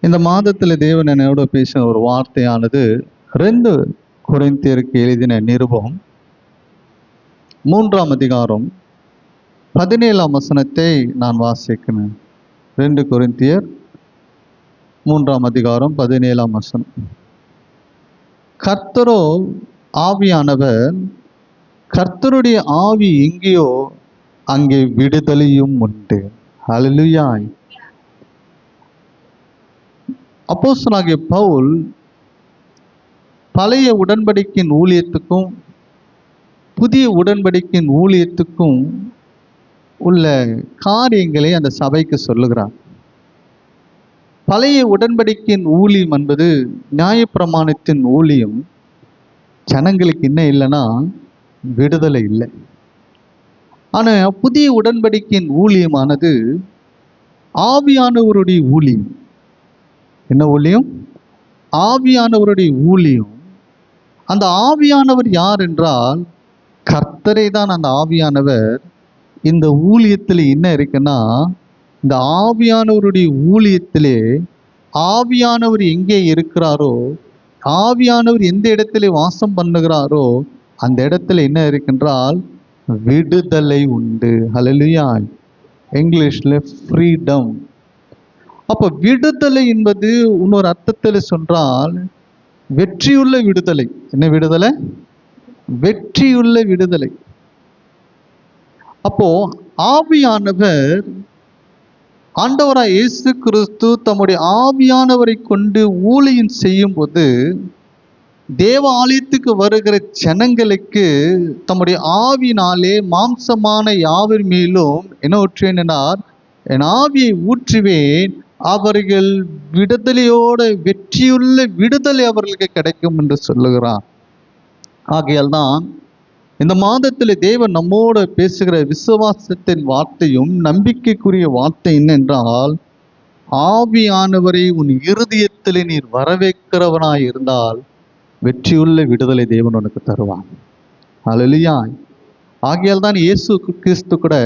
இந்த மாதத்தில் தேவன் என்னோட பேசின ஒரு வார்த்தையானது 2 கொரிந்தியருக்கு எழுதின நிருபம் 3ஆம் அதிகாரம் 17ஆம் வசனத்தை நான் வாசிக்கிறேன். 2 கொரிந்தியர் 3ஆம் அதிகாரம் 17ஆம் வசனம். கர்த்தரோ ஆவியானவர், கர்த்தருடைய ஆவி எங்கேயோ அங்கே விடுதலையும் உண்டு. ஹல்லேலூயா. அப்போஸ்தலனாகிய பவுல் பழைய உடன்படிக்கையின் ஊழியத்துக்கும் புதிய உடன்படிக்கையின் ஊழியத்துக்கும் உள்ள காரியங்களை அந்த சபைக்கு சொல்லுகிறார். பழைய உடன்படிக்கையின் ஊழியம் என்பது நியாயப்பிரமாணத்தின் ஊழியம். ஜனங்களுக்கு என்ன இல்லைன்னா விடுதலை இல்லை. ஆனால் புதிய உடன்படிக்கையின் ஊழியமானது ஆவியானவருடைய ஊழியம். என்ன ஊழியம்? ஆவியானவருடைய ஊழியம். அந்த ஆவியானவர் யார் என்றால் கர்த்தரை தான். அந்த ஆவியானவர் இந்த ஊழியத்தில் என்ன இருக்குன்னா, இந்த ஆவியானவருடைய ஊழியத்திலே ஆவியானவர் எங்கே இருக்கிறாரோ, ஆவியானவர் எந்த இடத்துல வாசம் பண்ணுகிறாரோ அந்த இடத்துல என்ன இருக்கின்றால் விடுதலை உண்டு. ஹல்லேலூயா. இங்கிலீஷ்ல ஃப்ரீடம். அப்போ விடுதலை என்பது இன்னொரு அர்த்தத்தில் சொன்னால் வெற்றியுள்ள விடுதலை. என்ன விடுதலை? வெற்றியுள்ள விடுதலை. அப்போ ஆவியானவர், ஆண்டவராய் இயேசு கிறிஸ்து தம்முடைய ஆவியானவரை கொண்டு ஊழியம் செய்யும் போது தேவ ஆலயத்துக்கு வருகிற ஜனங்களுக்கு தம்முடைய ஆவினாலே மாம்சமான யாவர் மேலும் என்ன ஊற்றுவேன் என்றார், என் ஆவியை ஊற்றுவேன், அவர்கள் விடுதலையோட வெற்றியுள்ள விடுதலை அவர்களுக்கு கிடைக்கும் என்று சொல்லுகிறார். ஆகையால் தான் இந்த மாதத்தில் தேவன் நம்மோடு பேசுகிற விசுவாசத்தின் வார்த்தையும் நம்பிக்கைக்குரிய வார்த்தை என்னென்றால், ஆவியானவரை உன் இருதயத்தில் நீர் வரவேற்கிறவனாய் இருந்தால் வெற்றியுள்ள விடுதலை தேவன் உனக்கு தருவான். ஹல்லேலூயா. ஆகையால் தான் இயேசு கிறிஸ்து கூட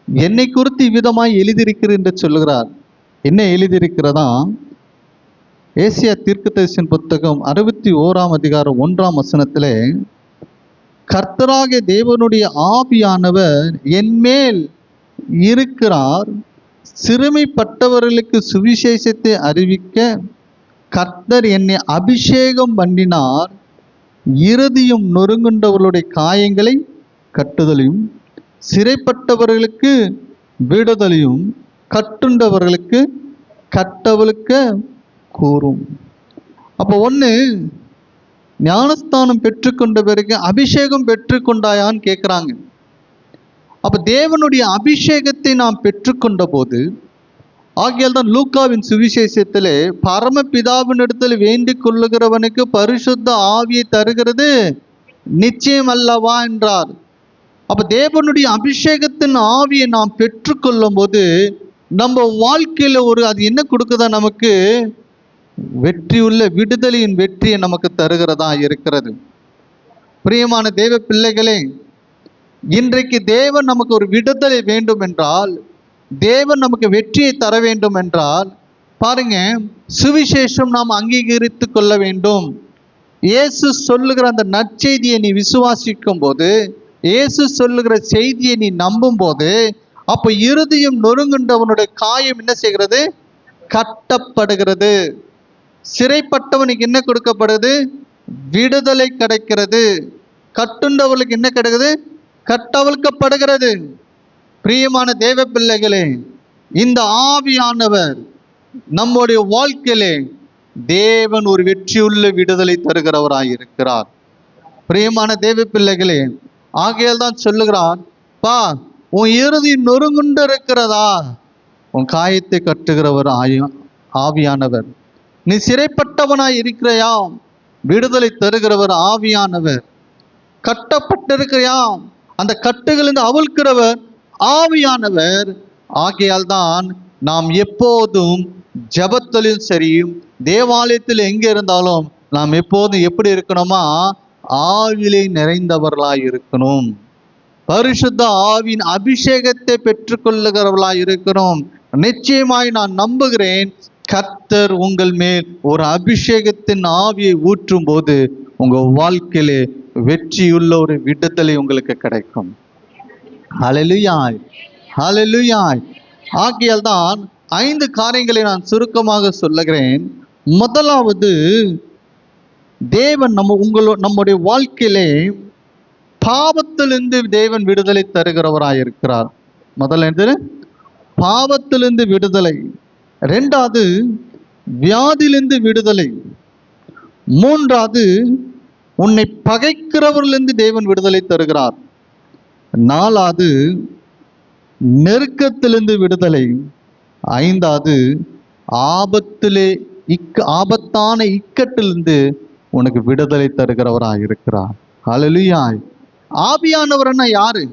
என்னை குறித்து இவ்விதமாய் எழுதியிருக்கிறேன் என்று சொல்லுகிறார். என்ன எழுதியிருக்கிறதா? ஏசியா தீர்க்கதரிசியின் புத்தகம் 61ஆம் அதிகாரம் 1ஆம் வசனத்திலே, கர்த்தராகிய தேவனுடைய ஆவியானவர் என்மேல் இருக்கிறார், சிறுமைப்பட்டவர்களுக்கு சுவிசேஷத்தை அறிவிக்க கர்த்தர் என்னை அபிஷேகம் பண்ணினார், இருதயம் நொறுங்குண்டவர்களுடைய காயங்களை கட்டுதலையும், சிறைப்பட்டவர்களுக்கு விடுதலையும், கட்டுண்டவர்களுக்கு கட்டவளுக்க கூறும். அப்போ ஒன்று, ஞானஸ்தானம் பெற்றுக்கொண்ட பிறகு அபிஷேகம் பெற்றுக்கொண்டாயான்னு கேட்குறாங்க. அப்போ தேவனுடைய அபிஷேகத்தை நாம் பெற்றுக்கொண்ட போது, ஆகையால் தான் லூக்காவின் சுவிசேஷத்திலே பரமபிதாவினிடத்தில் வேண்டிக் கொள்ளுகிறவனுக்கு பரிசுத்த ஆவியை தருகிறது நிச்சயம் அல்லவா என்றார். அப்போ தேவனுடைய அபிஷேகத்தின் ஆவியை நாம் பெற்றுக்கொள்ளும் போது நம்ம வாழ்க்கையில் அது என்ன கொடுக்குதா? நமக்கு வெற்றியுள்ள விடுதலையின் வெற்றியை நமக்கு தருகிறதா இருக்கிறது. பிரியமான தேவ பிள்ளைகளே, இன்றைக்கு தேவன் நமக்கு ஒரு விடுதலை வேண்டும் என்றால், தேவன் நமக்கு வெற்றியை தர வேண்டும் என்றால், பாருங்க, சுவிசேஷம் நாம் அங்கீகரித்து கொள்ள வேண்டும். இயேசு சொல்லுகிற அந்த நற்செய்தியை நீ விசுவாசிக்கும் போது, இயேசு சொல்லுகிற செய்தியை நீ நம்பும் போது, அப்போ இருதயம் நொறுங்குண்டவனுடைய காயம் என்ன செய்கிறது? கட்டப்படுகிறது. சிறைப்பட்டவனுக்கு என்ன கொடுக்கப்படுது? விடுதலை கிடைக்கிறது. கட்டுண்டவர்களுக்கு என்ன கிடைக்குது? கட்டவிழ்க்கப்படுகிறது. பிரியமான தேவ பிள்ளைகளே, இந்த ஆவியானவர் நம்முடைய வாழ்க்கையிலே தேவன் ஒரு வெற்றியுள்ள விடுதலை தருகிறவராயிருக்கிறார். பிரியமான தேவ பிள்ளைகளே, ஆகையால் தான் சொல்லுகிறார், பா, உன் இறுதி நொறுங்குண்டு இருக்கிறதா? உன் காயத்தை கட்டுகிறவர் ஆவியானவர். நீ சிறைப்பட்டவனாய் இருக்கிறையா? விடுதலை தருகிறவர் ஆவியானவர். கட்டப்பட்டிருக்கிறையா? அந்த கட்டுகளிலிருந்து அவிழ்க்கிறவர் ஆவியானவர். ஆகையால் தான் நாம் எப்போதும் ஜபத்திலும் சரி, தேவாலயத்தில் எங்கே இருந்தாலும் நாம் எப்போதும் எப்படி இருக்கணுமா? ஆவிலே நிறைந்தவர்களாய் இருக்கணும். பரிசுத்த ஆவியின் அபிஷேகத்தை பெற்றுக்கொள்ளுகிறவர்களாய் இருக்கணும். நிச்சயமாய் நான் நம்புகிறேன், கர்த்தர் உங்கள் மேல் ஒரு அபிஷேகத்தின் ஆவியை ஊற்றும் போது உங்க வாழ்க்கையிலே வெற்றியுள்ள ஒரு விடுதலை உங்களுக்கு கிடைக்கும். ஹல்லேலூயா, ஹல்லேலூயா. ஆகையால் தான் 5 காரியங்களை நான் சுருக்கமாக சொல்லுகிறேன். முதலாவது, தேவன் நம்முடைய வாழ்க்கையிலே பாவத்திலிருந்து தேவன் விடுதலை தருகிறவராயிருக்கிறார். முதல்ல பாவத்திலிருந்து விடுதலை. 2வது, வியாதியிலிருந்து விடுதலை. 3வது, உன்னை பகைக்கிறவர்களிருந்து தேவன் விடுதலை தருகிறார். 4வது, நெருக்கத்திலிருந்து விடுதலை. 5வது, ஆபத்தான இக்கட்டிலிருந்து உனக்கு விடுதலை தருகிறவராக இருக்கிறார். ஹல்லேலூயா. ஆவியானவர்னா யாரு?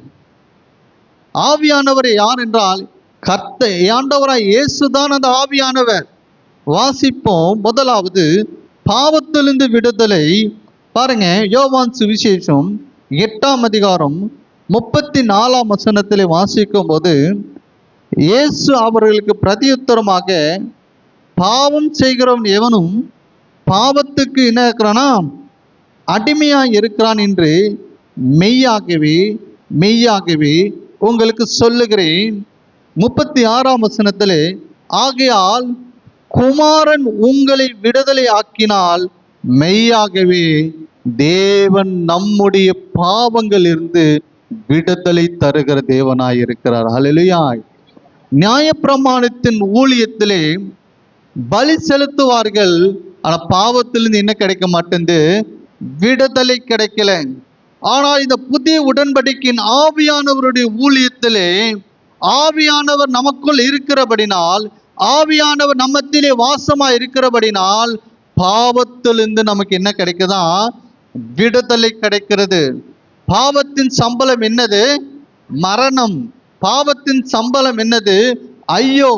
ஆவியானவர் யார் என்றால் ஆண்டவராய் இயேசுதான் அந்த ஆவியானவர். வாசிப்போம். முதலாவது, பாவத்திலிருந்து விடுதலை. பாருங்க, யோவான் சுவிசேஷம் 8ஆம் அதிகாரம் 34ஆம் வசனத்திலே வாசிக்கும் போது, இயேசு அவர்களுக்கு பிரதியுத்தரமாக, பாவம் செய்கிறவன் எவனும் பாவத்துக்கு என்ன இருக்கிறானா அடிமையாய் இருக்கிறான் என்று மெய்யாகவே மெய்யாகவே உங்களுக்கு சொல்லுகிறேன். 36ஆம் வசனத்திலே, ஆகையால் குமாரன் உங்களை விடுதலை ஆக்கினால் மெய்யாகவே தேவன் நம்முடைய பாவங்களிலிருந்து விடுதலை தருகிற தேவனாய் இருக்கிறார். ஹல்லேலூயா. நியாயப்பிரமாணத்தின் ஊழியத்திலே பலி செலுத்துவார்கள், ஆனா பாவத்திலிருந்து என்ன கிடைக்க மாட்டேங்குது? விடுதலை கிடைக்கல. ஆனால் இந்த புதிய உடன்படிக்கையின் ஆவியானவருடைய ஊழியத்திலே, ஆவியானவர் நமக்குள் இருக்கிறபடினால், ஆவியானவர் நம்மத்திலே வாசமா இருக்கிறபடினால், பாவத்திலிருந்து நமக்கு என்ன கிடைக்குதா? விடுதலை கிடைக்கிறது. பாவத்தின் சம்பளம் என்னது? மரணம். பாவத்தின் சம்பளம் என்னது? ஐயோ.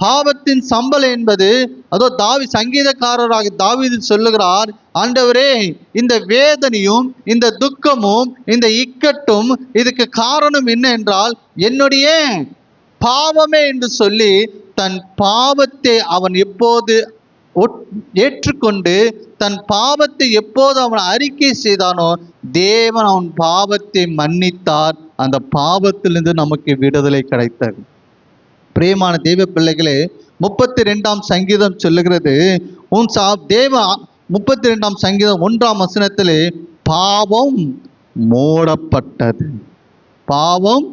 பாவத்தின் சம்பளம் என்பது, அதோ சங்கீதக்காரராக தாவீது சொல்லுகிறார், ஆண்டவரே, இந்த வேதனையும் இந்த துக்கமும் இந்த இக்கட்டும் இதுக்கு காரணம் என்ன என்றால் என்னுடைய பாவமே என்று சொல்லி தன் பாவத்தை அவன் எப்போது ஏற்றுக்கொண்டு தன் பாவத்தை எப்போது அவன் அறிக்கை செய்தானோ, தேவன் அவன் பாவத்தை மன்னித்தார். அந்த பாவத்திலிருந்து நமக்கு விடுதலை கிடைத்தது. பிரியமான தெய்வ பிள்ளைகளே, 32ஆம் சங்கீதம் சொல்லுகிறது, 32ஆம் சங்கீதம் 1ஆம் வசனத்திலே, பாவம் மூடப்பட்டது. பாவம்,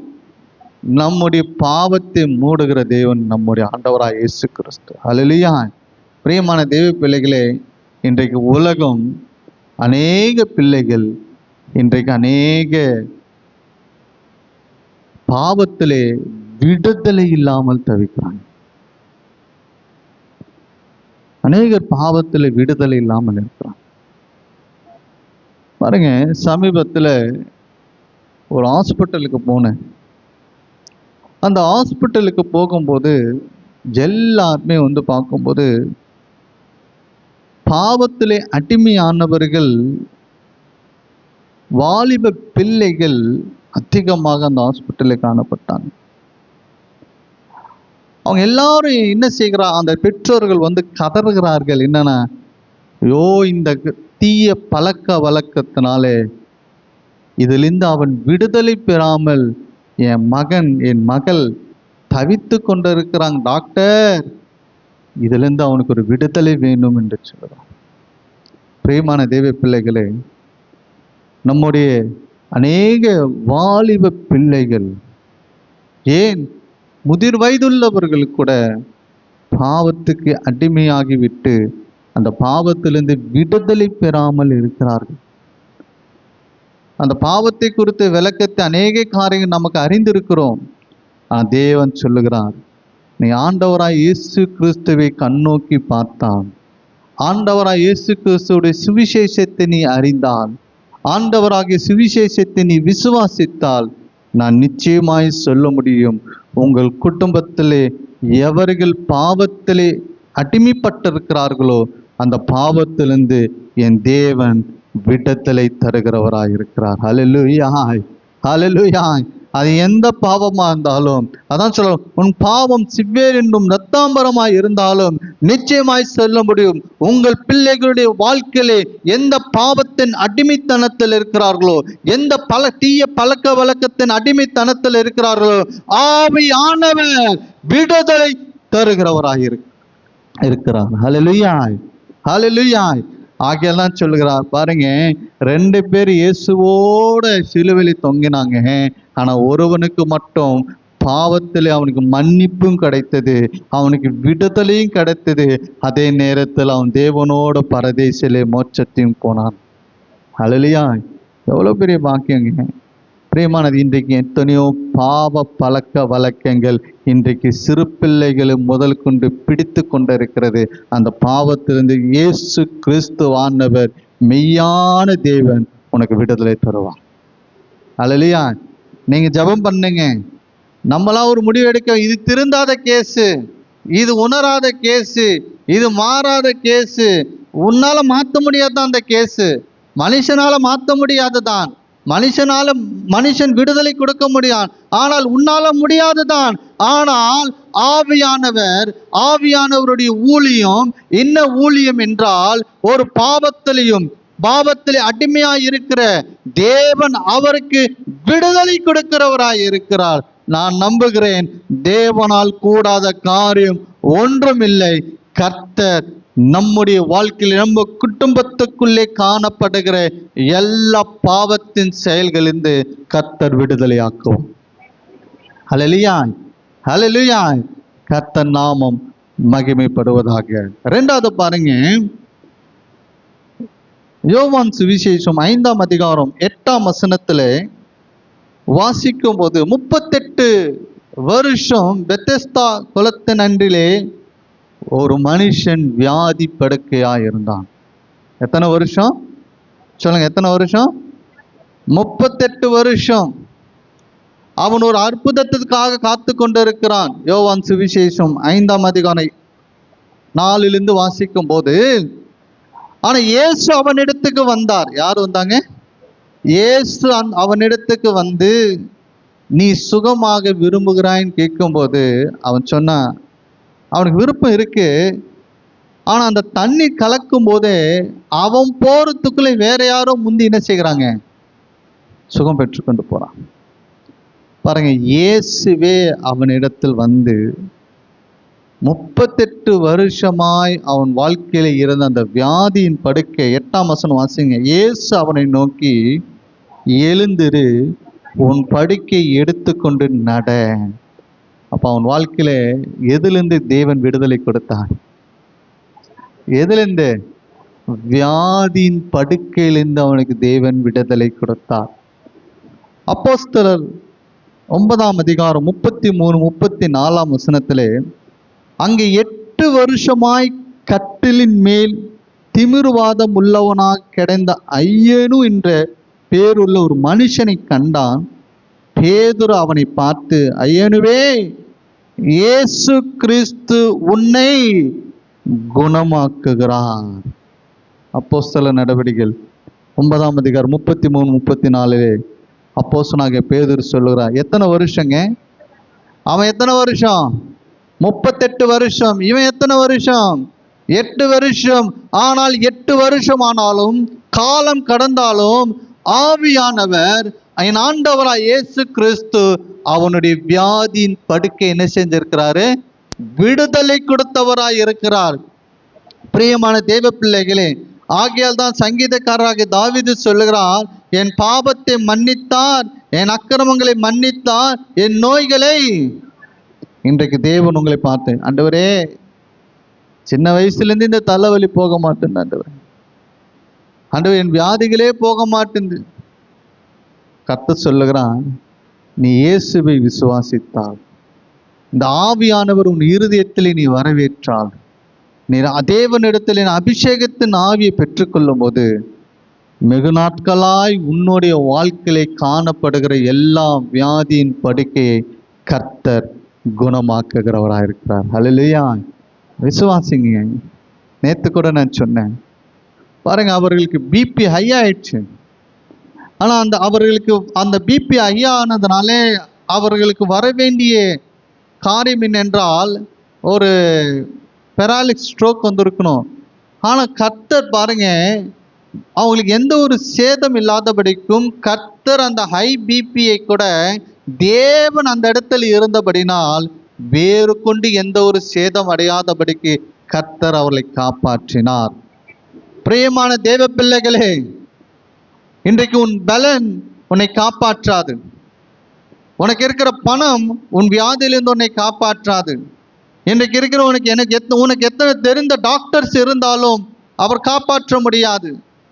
நம்முடைய பாவத்தை மூடுகிற தேவன் நம்முடைய ஆண்டவராய் இயேசு கிறிஸ்து. ஹல்லேலூயா. பிரியமான தெய்வ பிள்ளைகளே, இன்றைக்கு உலகம் அநேக பிள்ளைகள் இன்றைக்கு அநேக பாவத்திலே விடுதலை இல்லாமல் தவிக்கிறாங்க. அநேகர் பாவத்தில் விடுதலை இல்லாமல் இருக்கிறாங்க. பாருங்க, சமீபத்தில் ஒரு ஹாஸ்பிட்டலுக்கு போனேன். அந்த ஹாஸ்பிட்டலுக்கு போகும்போது எல்லாருமே பார்க்கும்போது பாவத்திலே அடிமையானவர்கள், வாலிப பிள்ளைகள் அதிகமாக அந்த ஹாஸ்பிட்டலில் காணப்பட்டாங்க. அவங்க எல்லாரும் என்ன செய்கிறார்? அந்த பெற்றோர்கள் கதறுகிறார்கள். என்னன்னா, ஐயோ, இந்த தீய பழக்க வழக்கத்தினாலே இதிலிருந்து அவன் விடுதலை பெறாமல் என் மகன் என் மகள் தவித்து கொண்டிருக்கிறாங்க. டாக்டர், இதிலிருந்து அவனுக்கு ஒரு விடுதலை வேணும் என்று சொல்கிறான். பிரியமான தேவ பிள்ளைகளே, நம்முடைய அநேக வாலிப பிள்ளைகள், ஏன் முதிர் வயதுள்ளவர்கள் கூட பாவத்துக்கு அடிமையாகிவிட்டு அந்த பாவத்திலிருந்து விடுதலை பெறாமல் இருக்கிறார்கள். அந்த பாவத்தை குறித்த விளக்கத்தை அநேக காரியங்கள் நமக்கு அறிந்திருக்கிறோம். ஆனால் தேவன் சொல்லுகிறார், நீ ஆண்டவராய் இயேசு கிறிஸ்துவை கண்ணோக்கி பார்த்தான், ஆண்டவராய் இயேசு கிறிஸ்துவுடைய சுவிசேஷத்தை நீ அறிந்தால், ஆண்டவராகிய சுவிசேஷத்தை நீ விசுவாசித்தால், நான் நிச்சயமாய் சொல்ல முடியும், உங்கள் குடும்பத்திலே எவர்கள் பாவத்திலே அடிமைப்பட்டிருக்கிறார்களோ அந்த பாவத்திலிருந்து என் தேவன் விடுதலை தருகிறவராய் இருக்கிறார். ஹல்லேலூயா, ஹல்லேலூயா. அது எந்த பாவமா இருந்தாலும், அதான் சொல்ல, உன் பாவம் சிவ்வேர் என்னும் இரத்தாம்பரமாய் இருந்தாலும் நிச்சயமாய் சொல்ல முடியும். உங்கள் பிள்ளைகளுடைய வாழ்க்கையிலே எந்த பாவத்தின் அடிமைத்தனத்தில் இருக்கிறார்களோ, எந்த தீய பழக்க வழக்கத்தின் அடிமைத்தனத்தில் இருக்கிறார்களோ, ஆவியானவர் விடுதலை தருகிறவராய் இருக்கிறார். ஹல்லேலூயா, ஹல்லேலூயா. ஆகையெல்லாம் சொல்லுகிறார் பாருங்க, 2 பேர் இயேசுவோட சிலுவையில் தொங்கினாங்க. ஆனா ஒருவனுக்கு மட்டும் பாவத்தில் அவனுக்கு மன்னிப்பும் கிடைத்தது, அவனுக்கு விடுதலையும் கிடைத்தது. அதே நேரத்தில் அவன் தேவனோட பரதேசிலே மோட்சத்தையும் போனான். ஹல்லேலூயா, எவ்வளோ பெரிய பாக்கியங்க. பிரியமானது, இன்றைக்கு எத்தனையோ பாவ பழக்க வழக்கங்கள் இன்றைக்கு சிறு பிள்ளைகளை முதல் கொண்டு பிடித்து கொண்டிருக்கிறது. அந்த பாவத்திலிருந்து இயேசு கிறிஸ்துவானவர் மெய்யான தேவன் உனக்கு விடுதலை தருவான். அல்லேலூயா. நீங்க ஜெபம் பண்ணுங்க. நம்மளாம் ஒரு முடிவு எடுக்க, இது திருந்தாத கேஸு, இது உணராத கேஸு, இது மாறாத கேஸு, உன்னால மாற்ற முடியாதான் அந்த கேஸு, மனுஷனால மாற்ற முடியாதுதான், மனுஷன் விடுதலை கொடுக்க முடியாது, ஆனால் உன்னால முடியாதுதான். ஆனால் ஆவியானவருடைய ஊழியம் என்ன ஊழியம் என்றால், ஒரு பாவத்திலே அடிமையாய் இருக்கிற தேவன் அவருக்கு விடுதலை கொடுக்கிறவராய் இருக்கிறார். நான் நம்புகிறேன், தேவனால் கூடாத காரியம் ஒன்றுமில்லை. கர்த்தர் நம்முடைய வாழ்க்கையில், நம்ம குடும்பத்துக்குள்ளே காணப்படுகிற எல்லா பாவத்தின் செயல்களிலிருந்து கர்த்தர் விடுதலையாக்குவோம். ஹல்லேலூயா, ஹல்லேலூயா. கர்த்தர் நாமம் மகிமைப்படுவதாக. 2வது பாருங்க, யோவான் சுவிசேஷம் 5ஆம் அதிகாரம் 8ஆம் வசனத்திலே வாசிக்கும் போது, 38 வருஷம் பெத்தெஸ்தா குளத்தின் அன்றிலே ஒரு மனுஷன் வியாதி படுக்கையா இருந்தான். எத்தனை வருஷம் சொல்லுங்க, எத்தனை வருஷம்? 38 வருஷம். அவன் ஒரு அற்புதத்திற்காக காத்து கொண்டிருக்கிறான். யோவான் சுவிசேஷம் 5ஆம் அதிகாரம் 4 வாசிக்கும் போது, ஆனா இயேசு அவனிடத்துக்கு வந்தார். யார் வந்தாங்க? இயேசு அவனிடத்துக்கு வந்து, நீ சுகமாக விரும்புகிறாய்ன்னு கேட்கும்போது அவன் சொன்னான், அவனுக்கு விருப்பம் இருக்கு, ஆனா அந்த தண்ணி கலக்கும் போதே அவன் போறதுக்குள்ளே வேற யாரோ முந்தி என்ன செய்கிறாங்க, சுகம் பெற்றுக்கொண்டு போறான். பாருங்க, இயேசுவே அவனிடத்தில் வந்து 38 வருஷமாய் அவன் வாழ்க்கையில இருந்த அந்த வியாதியின் படுக்கை, 8ஆம் வசனம் வாசிங்க. இயேசு அவனை நோக்கி, எழுந்திரு, உன் படுக்கை எடுத்துக்கொண்டு நட. அப்ப அவன் வாழ்க்கையில எதிலிருந்து தேவன் விடுதலை கொடுத்தார்? எதிலிருந்து? வியாதியின் படுக்கையிலிருந்து அவனுக்கு தேவன் விடுதலை கொடுத்தார். அப்போஸ்தலர் 9ஆம் அதிகாரம் 33, 34ஆம் வசனத்திலே, அங்கே 8 வருஷமாய் கட்டிலின் மேல் திமிர்வாதம் உள்ளவனாக கிடந்த ஐயனு என்ற பேருள்ள ஒரு மனுஷனை கண்டான். பேதுரு அவனை பார்த்து, ஐயனுவே, இயேசு கிறிஸ்து உன்னை குணமாக்குகிறார். அப்போஸ்தலர் நடவடிக்கைகள் 9ஆம் அதிகாரம் 33, 34 அப்போஸ்தலனாகிய பேதுரு சொல்லுகிறார். எத்தனை வருஷங்க? அவன் எத்தனை வருஷம்? 38 வருஷம். இவன் எத்தனை வருஷம்? 8 வருஷம். ஆனால் 8 வருஷம் ஆனாலும், காலம் கடந்தாலும், ஆவியானவர், என் ஆண்டவராய் இயேசு கிறிஸ்து அவனுடைய வியாதியின் படுக்கை என்ன செஞ்சிருக்கிறாரு? விடுதலை கொடுத்தவராய் இருக்கிறார். பிரியமான தேவ பிள்ளைகளே, ஆகையால் தான் சங்கீதக்காரராக தாவீது சொல்லுகிறார், என் பாவத்தை மன்னித்தார், என் அக்கிரமங்களை மன்னித்தார், என் நோய்களை. இன்றைக்கு தேவன் உங்களை பார்த்து, ஆண்டவரே, சின்ன வயசுலேருந்து இந்த தலைவலி போக மாட்டேன் ஆண்டவர், ஆண்டவர் என் வியாதிகளே போக மாட்டேங்குது. கர்த்தர் சொல்லுகிறான், நீ இயேசுவை விசுவாசித்தால், இந்த ஆவியானவர் உன் இருதயத்தில் நீ வரவேற்றால், நீ தேவனிடத்தில் அபிஷேகத்தின் ஆவியை பெற்றுக்கொள்ளும் போது, வெகு நாட்களாய் உன்னுடைய வாழ்க்கையிலே காணப்படுகிற எல்லா வியாதியின் படுக்கையை கர்த்தர் குணமாக்குகிறவராக இருக்கிறார். ஹல்லேலூயா. விசுவாசிங்க. நேற்று கூட நான் சொன்னேன் பாருங்க, அவர்களுக்கு பிபி ஹை ஆயிடுச்சு. ஆனால் அவர்களுக்கு அந்த பிபி ஹை ஆனதுனாலே அவர்களுக்கு வர வேண்டிய காரியம் என்னென்றால் ஒரு பெராலிக் ஸ்ட்ரோக் வந்திருக்கணும். ஆனால் கர்த்தர் பாருங்க, அவங்களுக்கு எந்த ஒரு சேதம் இல்லாதபடிக்கும் கர்த்தர் அந்த ஹை பிபியை கூட தேவன் அந்த இடத்துல இருந்தபடினால் வேறு கொண்டு எந்த ஒரு சேதம் அடையாதபடிக்கு கர்த்தர் அவர்களை காப்பாற்றினார். பிரியமான தேவ பிள்ளைகளே, இன்றைக்கு உன் பலன் உன்னை காப்பாற்றாது. உனக்கு இருக்கிற பணம் உன் வியாதியிலிருந்து உன்னை காப்பாற்றாது. இன்றைக்கு இருக்கிற உனக்கு எத்தனை தெரிந்த டாக்டர்ஸ் இருந்தாலும் அவர் காப்பாற்ற முடியாது.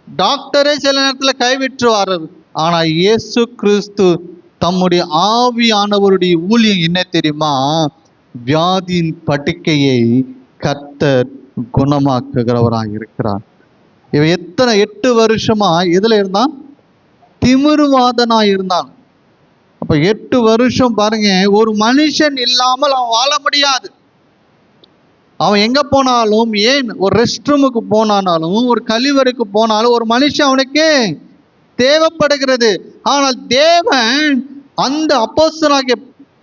டாக்டரே சில நேரத்தில் கைவிட்டுருவார். ஆனால் இயேசு கிறிஸ்து தம்முடைய ஆவியானவருடைய ஊழியம் என்ன தெரியுமா? வியாதியின் படுக்கையை கர்த்தர் குணமாக்குகிறவராக இருக்கிறார். இவன் 8 வருஷமா எதுல இருந்தான்? திமிருவாதனா இருந்தான். அப்ப 8 வருஷம் பாருங்க, ஒரு மனுஷன் இல்லாமல் அவன் வாழ முடியாது. அவன் எங்க போனாலும், ஏன் ஒரு ரெஸ்ட் ரூமுக்கு போனாலும், ஒரு கழிவறைக்கு போனாலும் ஒரு மனுஷன் அவனுக்கு தேவைப்படுகிறது. ஆனால் தேவன் அந்த அப்போஸ்தலனாகிய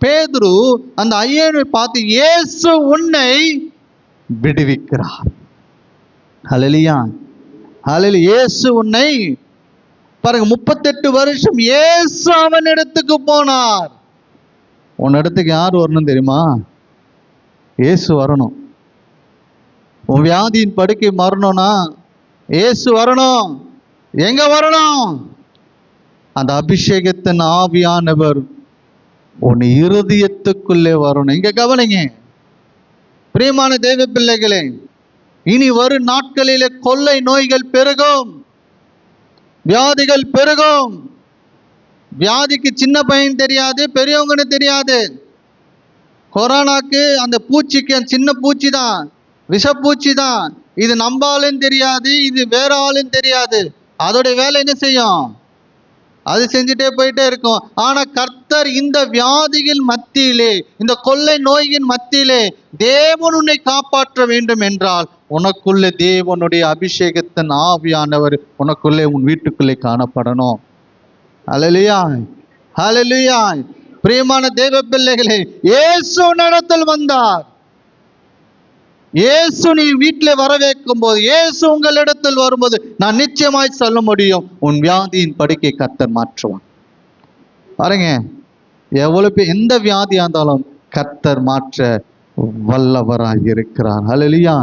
பேதுரு அந்த ஐயனை பார்த்து, இயேசு உன்னை விடுவிக்கிறார். ஹல்லேலூயா, ஹல்லேலூயா. இயேசு உன்னை பாருங்க, 38 வருஷம் இயேசு அவன் இடத்துக்கு போனார். உன் இடத்துக்கு யார் வரணும் தெரியுமா? இயேசு வரணும். உன் வியாதியின் படுக்கை மாறணும்னா இயேசு வரணும். எங்க வரணும்? அந்த அபிஷேகத்தின் ஆவியானவர் உன் இருதயத்துக்குள்ளே வரணும். இங்க கவனிங்க பிரியமான தேவ பிள்ளைகளே, இனி வரும் நாட்களிலே கொள்ளை நோய்கள் பெருகும், வியாதிகள் பெருகும். வியாதிக்கு சின்ன பையன் தெரியாது, பெரியவங்கன்னு தெரியாது. கொரோனாக்கு அந்த பூச்சிக்கு சின்ன பூச்சி தான், விஷப்பூச்சி தான். இது நம்ம ஆளுன்னு தெரியாது, இது வேற ஆளுன்னு தெரியாது. அதோடைய வேலை என்ன செய்யும்? அது செஞ்சுட்டே போயிட்டே இருக்கும். ஆனா கர்த்தர் இந்த வியாதியின் மத்தியிலே, இந்த கொள்ளை நோயின் மத்தியிலே தேவன் உன்னை காப்பாற்ற வேண்டும் என்றால் உனக்குள்ளே தேவனுடைய அபிஷேகத்தின் ஆவியானவர் உனக்குள்ளே உன் வீட்டுக்குள்ளே காணப்படணும். ஹல்லேலூயா, ஹல்லேலூயா. பிரியமான தேவ பிள்ளைகளே, இயேசு நடத்தில் வந்தார். இயேசு நீ வீட்டில் வர வைக்கும் போது, இயேசு உங்களிடத்தில் வரும்போது நான் நிச்சயமாய் சொல்ல முடியும், உன் வியாதியின் படுக்கை கர்த்தர் மாற்றுவான். பாருங்க, எவ்வளவு எந்த வியாதியா இருந்தாலும் கர்த்தர் மாற்ற வல்லவராய் இருக்கிறார். ஹல்லேலூயா.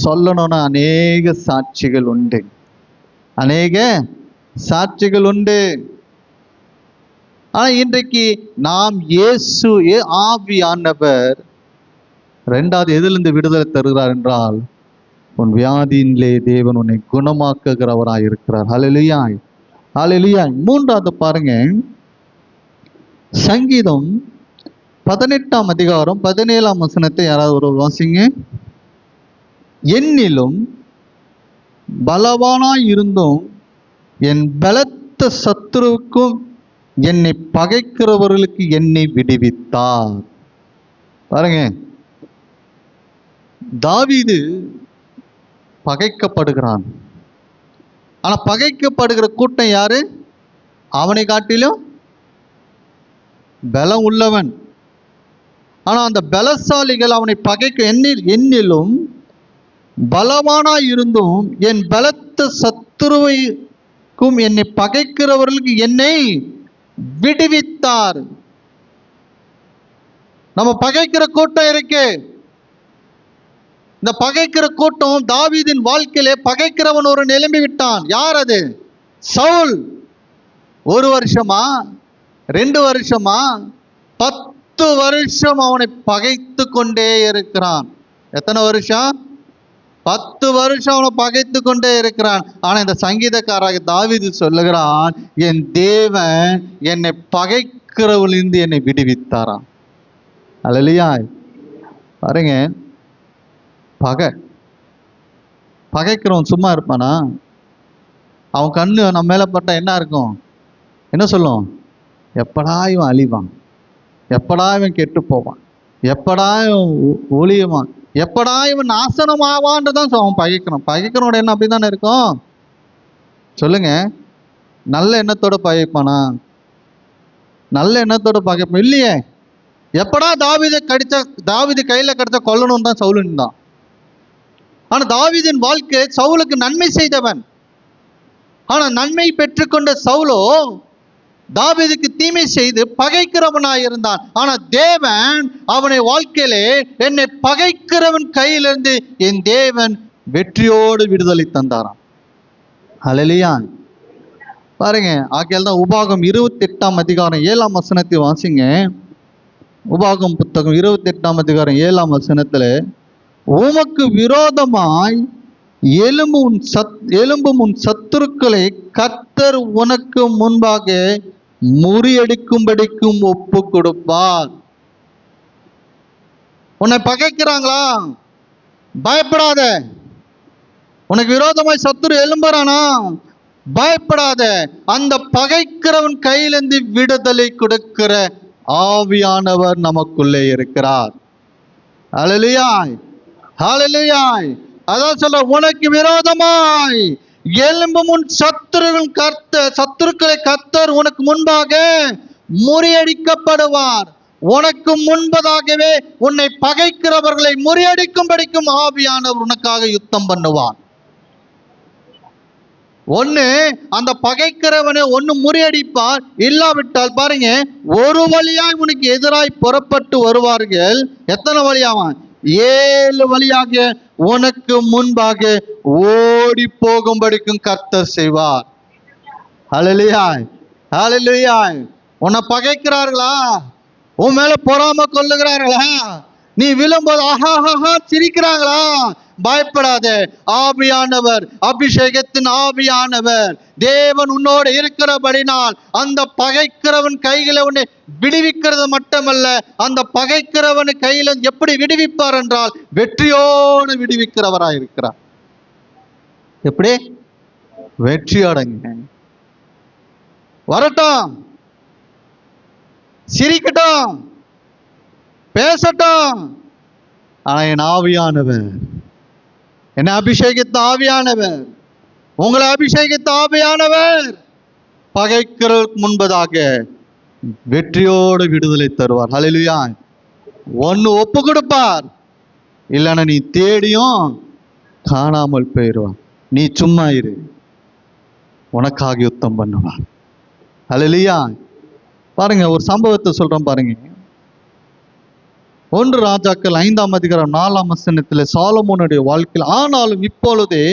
சொல்லணும்னா அநேக சாட்சிகள் உண்டு, அநேக சாட்சிகள் உண்டு. ஆனா இன்றைக்கு நாம் இயேசு ஆவியானவர் ரெண்டாவது எதிலிருந்து விடுதலை தருகிறார் என்றால், உன் வியாதியிலே தேவன் உன்னை குணமாக்குகிறவராய் இருக்கிறார். ஹல்லேலூயா, ஹல்லேலூயா. மூன்றாவது பாருங்க, சங்கீதம் 18ஆம் அதிகாரம் 17ஆம் வசனத்தை யாராவது ஒரு வாசிங்க. என்னிலும் பலவானாய் இருந்தும் என் பலத்த சத்துருவுக்கும் என்னை பகைக்கிறவர்களுக்கு என்னை விடுவித்தார். பாருங்க, தாவீது பகைக்கப்படுகிறான். ஆனா பகைக்கப்படுகிற கூட்டம் யாரு? அவனை காட்டிலும் பலம் உள்ளவன். ஆனா அந்த பலசாலிகள் அவனை பகைக்க என்னிலும் பலவானாய் இருந்தும் என் பலத்த சத்துருவைக்கும் என்னை பகைக்கிறவர்களுக்கு என்னை விடுவித்தார். நம்ம பகைக்கிற கூட்டம் இருக்கு. இந்த பகைக்கிற கூட்டம் தாவீதின் வாழ்க்கையிலே பகைக்கிறவன் ஒரு நிலைமை விட்டான். யார் அது? சவுல். 1 வருஷமா 2 வருஷமா 10 வருஷம் அவனை பகைத்து கொண்டே இருக்கிறான். எத்தனை வருஷம்? 10 வருஷம் அவனை பகைத்து கொண்டே இருக்கிறான். ஆனா இந்த சங்கீதக்காரராக தாவீது சொல்லுகிறான், என் தேவன் என்னை பகைக்கிறவளிருந்து என்னை விடுவித்தாராம். அல்லேலூயா. பாருங்க, பகைக்கிறவன் சும்மா இருப்பானா? அவன் கண்ணு நம்ம மேல பட்டா என்ன இருக்கும்? என்ன சொல்லும்? எப்படா இவன் அழிவான், எப்படா இவன் கெட்டு போவான், எப்படா இவன் ஒளியுவான், எப்படா இவன் நாசனம் ஆவான்றதான் அவன் பகைக்கிறோம். பகைக்கிறோட என்ன அப்படிதானே இருக்கும்? சொல்லுங்க. நல்ல எண்ணத்தோட பகைப்பானா? நல்ல எண்ணத்தோட பகைப்பான் இல்லையே. எப்படா தாவீது கையில கிடைச்ச கொல்லணும் தான் சவுலுன்னு தான். ஆனா தாவீதின் வாழ்க்கை சவுலுக்கு நன்மை செய்தவன். ஆனா நன்மை பெற்றுக்கொண்ட சவுலோ தாவீதுக்கு தீமை செய்து பகைக்கிறவனாய் இருந்தான். ஆனா தேவன் அவனை வாழ்க்கையிலே, என்னை பகைக்கிறவன் கையிலிருந்து என் தேவன் வெற்றியோடு விடுதலை தந்தாராம். ஹல்லேலூயா. பாருங்க, ஆகையால் தான் உபாகம் 28ஆம் அதிகாரம் 7ஆம் வசனத்தை வாசிங்க. உபாகம் புத்தகம் 28ஆம் அதிகாரம் 7ஆம் வசனத்துல, உமக்கு விரோதமாய் எழும்பும் உன் சத்துருக்களை கர்த்தர் உனக்கு முன்பாக முறியடிக்கும்படிக்கும் ஒப்பு கொடுப்பார். உன்னை பகைக்கிறாங்களா? பயப்படாத. உனக்கு விரோதமாய் சத்துரு எழும்புறானா? பயப்படாத. அந்த பகைக்கிறவன் கையிலிருந்து விடுதலை கொடுக்கிற ஆவியானவர் நமக்குள்ளே இருக்கிறார். ஹல்லேலூயா, ஹல்லேலூயா. அதான் சொல்ல, உனக்கு விரோதமாய் எழும்பும் உன் சத்துருக்களை கர்த்தர் உனக்கு முன்பாக முறியடிக்கப்படுவார். உனக்கு முன்பதாகவே உன்னை பகைக்கிறவர்களை முறியடிக்கும்படிக்கும் ஆவியானவர் உனக்காக யுத்தம் பண்ணுவார். ஒண்ணு அந்த பகைக்கிறவனை ஒண்ணு முறியடிப்பார். இல்லாவிட்டால் பாருங்க, ஒரு வழியாய் உனக்கு எதிராய் புறப்பட்டு வருவார்கள். எத்தனை வழியாவான்? 7 வழியாக உனக்கு முன்பாக ஓடி போகும்படிக்கும் கர்த்தர் செய்வார். ஹல்லேலூயா, ஹல்லேலூயா. உன்னை பகைக்கிறார்களா? உன் மேல பொறாமை கொள்ளுகிறார்களா? நீ விழும்போது ஆஹா சிரிக்கிறாங்களா? பயப்படாத. ஆவியானவர், அபிஷேகத்தின் ஆவியானவர் தேவன் உன்னோடு இருக்கிறபடினால் அந்த பகைக்கிறவன் கையில உன்னை விடுவிக்கிறது மட்டுமல்ல, அந்த பகைக்கிறவன் கையில எப்படி விடுவிப்பார் என்றால் வெற்றியோடு விடுவிக்கிறவராய் இருக்கிறார். எப்படி? வெற்றியோடங்க. வரட்டும், சிரிக்கட்டும், பேசட்டும். ஆனா என் ஆவியானவர், என்னை அபிஷேகித்த ஆவியானவர், உங்களை அபிஷேகித்த ஆவியானவர் பகைக்கிறதுக்கு முன்பதாக வெற்றியோடு விடுதலை தருவார். ஹல்லேலூயா. ஒன்னு ஒப்பு கொடுப்பார், இல்லைன்னா நீ தேடியும் காணாமல் போயிடுவார். நீ சும்மா இரு, உனக்காக யுத்தம் பண்ணுவார். ஹல்லேலூயா. பாருங்க, ஒரு சம்பவத்தை சொல்றேன் பாருங்க. 1 ராஜாக்கள் 5ஆம் அதிகாரம் 4ஆம் வசனத்தில் சாலமோனுடைய வாழ்க்கையில், ஆனாலும் இப்பொழுதே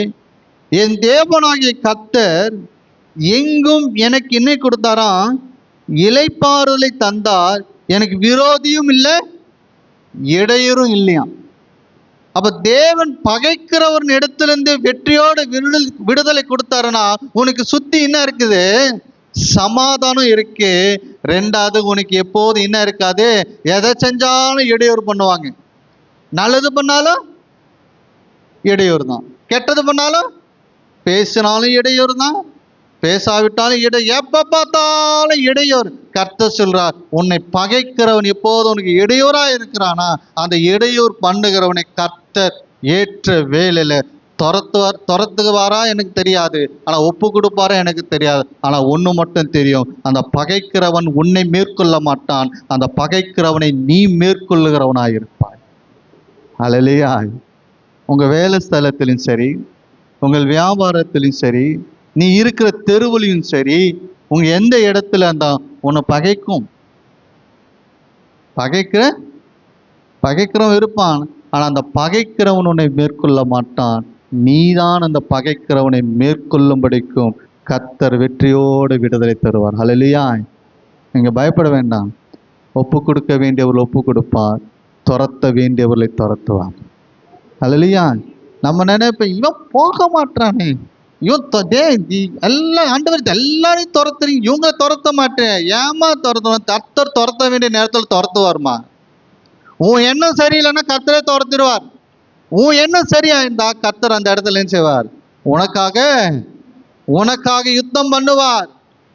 என் தேவனாகிய கர்த்தர் எங்கும் எனக்கு என்ன கொடுத்தாரா? இளைப்பாறுதலை தந்தார். எனக்கு விரோதியும் இல்லை, இடையூறும் இல்லையா. அப்ப தேவன் பகைக்கிறவன் இடத்திலிருந்து வெற்றியோட விடுதலை கொடுத்தாருன்னா உனக்கு சுத்தி என்ன இருக்குது? சமாதானம் இருக்கு. 2வது, உனக்கு எப்போதும் என்ன இருக்காது? எதை செஞ்சாலும் இடையூறு பண்ணுவாங்க. நல்லது பண்ணாலும் இடையூறு தான், கெட்டது பண்ணாலும் பேசினாலும் இடையூறு தான், பேசாவிட்டாலும் எப்ப பார்த்தாலும் இடையூறு. கர்த்தர் சொல்றார், உன்னை பகைக்கிறவன் எப்போதும் உனக்கு இடையூறா இருக்கிறானா, அந்த இடையூறு பண்ணுகிறவனை கர்த்தர் ஏற்ற வேலையில துரத்துவாரா எனக்கு தெரியாது, ஆனா ஒப்பு கொடுப்பாரா எனக்கு தெரியாது. ஆனா ஒண்ணு மட்டும் தெரியும், அந்த பகைக்கிறவன் உன்னை மேற்கொள்ள மாட்டான், அந்த பகைக்கிறவனை நீ மேற்கொள்ளுகிறவனாய் இருப்பாய். ஹல்லேலூயா. உங்க வேலை ஸ்தலத்திலும் சரி, உங்கள் வியாபாரத்திலும் சரி, நீ இருக்கிற தெருவிலையும் சரி, உங்க எந்த இடத்துல அந்த உன்னை பகைக்கிறவன் இருப்பான். ஆனா அந்த பகைக்கிறவன் உன்னை மேற்கொள்ள மாட்டான். நீதான் அந்த பகைக்கிறவனை மேற்கொள்ளும்படிக்கும் கர்த்தர் வெற்றியோடு விடுதலை தருவார். ஹல்லேலூயா. நீங்க பயப்பட வேண்டாம். ஒப்பு கொடுக்க வேண்டியவர்கள் ஒப்பு கொடுப்பார், துரத்த வேண்டியவர்களை துரத்துவார். ஹல்லேலூயா. நம்ம நினைப்ப, இவன் போக மாட்டானே, எல்லாம் ஆண்டவர் எல்லாரையும் துரத்துறீங்க, இவங்க துரத்த மாட்டேன், ஏமா துரத்துவான்? கர்த்தர் துரத்த வேண்டிய நேரத்தில் துரத்துவார்மா. உன் எண்ணம் சரியில்லைன்னா கர்த்தரே துரத்திடுவார். உன் எண்ணம் சரியா இருந்தா கர்த்தர் அந்த இடத்துல என்ன செய்வார்? உனக்காக யுத்தம் பண்ணுவார்.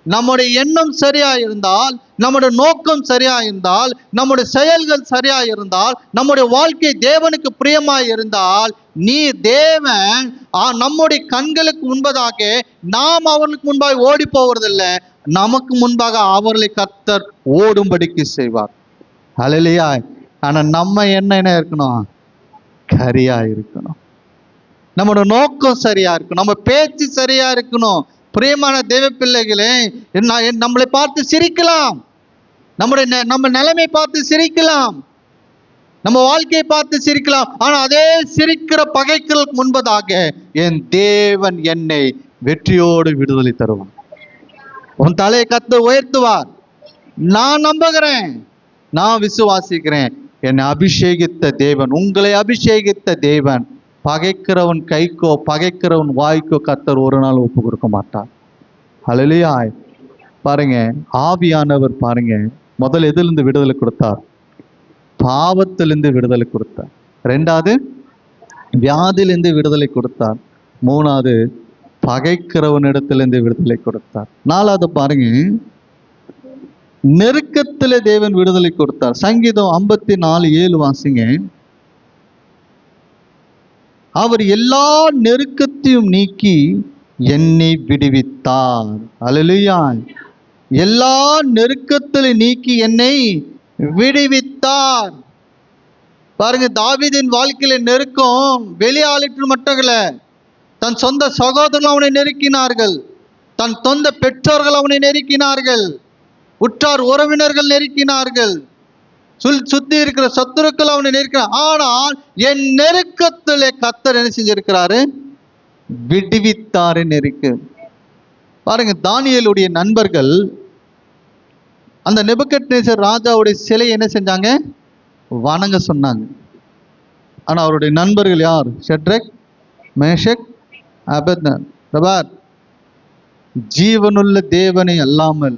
நம்முடைய எண்ணம் சரியா இருந்தால், நம்முடைய நோக்கம் சரியா இருந்தால், நம்முடைய செயல்கள் சரியா இருந்தால், நம்முடைய வாழ்க்கை தேவனுக்கு பிரியமாய் இருந்தால், நீ தேவன் நம்முடைய கண்களுக்கு முன்பதாக நாம் அவர்களுக்கு முன்பாக ஓடி போவதில்லை, நமக்கு முன்பாக அவர்களை கர்த்தர் ஓடும்படிக்கு செய்வார். ஹல்லேலூயா. ஆனா நம்ம என்ன இருக்கணும்? கரியா இருக்கணும். நம்மளோட நோக்கம் சரியா இருக்கணும், நம்ம பேச்சு சரியா இருக்கணும். பிரியமான தேவ பிள்ளைகளே, நம்மளை பார்த்து சிரிக்கலாம், நம்ம நிலைமை பார்த்து சிரிக்கலாம், நம்ம வாழ்க்கையை பார்த்து சிரிக்கலாம். ஆனா அதே சிரிக்கிற பகைகளுக்கு முன்பதாக என் தேவன் என்னை வெற்றியோடு விடுதலை தருவான். உன் தலையை கர்த்தர் உயர்த்துவார். நான் நம்புகிறேன், நான் விசுவாசிக்கிறேன். என்னை அபிஷேகித்த தேவன், உங்களை அபிஷேகித்த தேவன் பகைக்கிறவன் கைக்கோ பகைக்கிறவன் வாய்க்கோ கர்த்தர் ஒரு நாள் ஒப்பு கொடுக்க மாட்டார். ஹல்லேலூயா. பாருங்க, ஆவியானவர் பாருங்க, முதல் எதிலிருந்து விடுதலை கொடுத்தார்? பாவத்திலிருந்து விடுதலை கொடுத்தார். ரெண்டாவது வியாதியிலிருந்து விடுதலை கொடுத்தார். மூணாவது பகைக்கிறவனிடத்திலிருந்து விடுதலை கொடுத்தார். நாலாவது பாருங்க, நெருக்கத்திலே தேவன் விடுதலை கொடுத்தார். சங்கீதம் 54:7 வாசிங்க. அவர் எல்லா நெருக்கத்தையும் நீக்கி என்னை விடுவித்தார். அல்லேலூயா. எல்லா நெருக்கத்திலே நீக்கி என்னை விடுவித்தார். பாருங்க, தாவீதின் வாழ்க்கையில நெருக்கம் வெளியாளிட்டு மட்டும் இல்ல, தன் சொந்த சகோதரர்கள் அவனை நெருக்கினார்கள், தன் சொந்த பெற்றோர்கள் அவனை நெருக்கினார்கள், உற்றார் உறவினர்கள் நெருக்கினார்கள், சுத்தி இருக்கிற சத்துருக்கள் அவனை நெருக்கிறார். ஆனால் என் நெருக்கத்திலே கர்த்தர் என்ன செஞ்சிருக்கிறாரு? விடுவித்தாரு. நெருக்கு பாருங்க, தானியேலுடைய நண்பர்கள் அந்த நேபுகத்நேசர் ராஜாவுடைய சிலை என்ன செஞ்சாங்க? வணங்க சொன்னாங்க. ஆனா அவருடைய நண்பர்கள் யார்? ஷட்ரக், மேஷக், அபேத்நேகோ. ஜீவனுள்ள தேவனை அல்லாமல்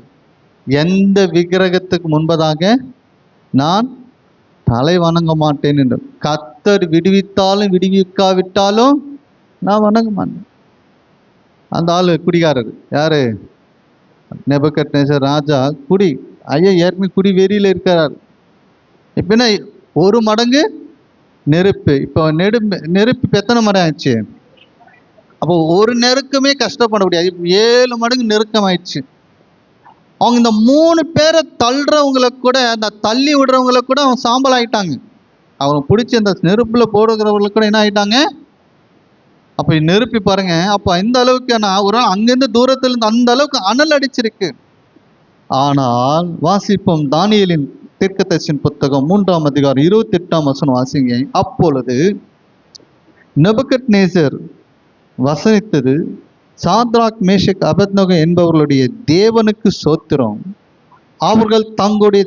எந்த விக்கிரகத்துக்கு முன்பதாக நான் தலை வணங்க மாட்டேன் என்று. கர்த்தர் விடுவித்தாலும் விடுவிக்காவிட்டாலும் நான் வணங்க மாட்டேன். அந்த ஆளு குடிகாரர் யாரு? நேபுகத்நேசர் ராஜா. குடி ஏற்கனவே குடி வெறியில இருக்கிறார். இப்ப என்ன, ஒரு மடங்கு நெருப்பு. இப்போ நெருப்பு எத்தனை மடம் ஆயிடுச்சு? அப்போ ஒரு நெருக்கமே கஷ்டப்பட முடியாது, 7 மடங்கு நெருக்கம் ஆயிடுச்சு. அவங்க இந்த 3 பேரை தள்ளுறவங்களை கூட, அந்த தள்ளி விடுறவங்களை கூட அவங்க சாம்பல் ஆயிட்டாங்க. அவங்க பிடிச்சி அந்த நெருப்புல போடுகிறவங்களுக்கு கூட என்ன ஆயிட்டாங்க? அப்போ நெருப்பி பாருங்க. அப்போ இந்த அளவுக்கு ஒரு அங்கிருந்து தூரத்துல இருந்து அந்த அளவுக்கு அனல் அடிச்சிருக்கு. ஆனால் வாசிப்போம், தானியேலின் தீர்க்கதரிசியின் புத்தகம் 3ஆம் அதிகாரம் 28ஆம் வசனம் வாசிங்க. அப்பொழுது நேபுகத்நேசர் வசனித்தது, சாத்ராக், மேஷக், அபேத்நேகோ என்பவர்களுடைய தேவனுக்கு சோத்திரம். அவர்கள் தங்களுடைய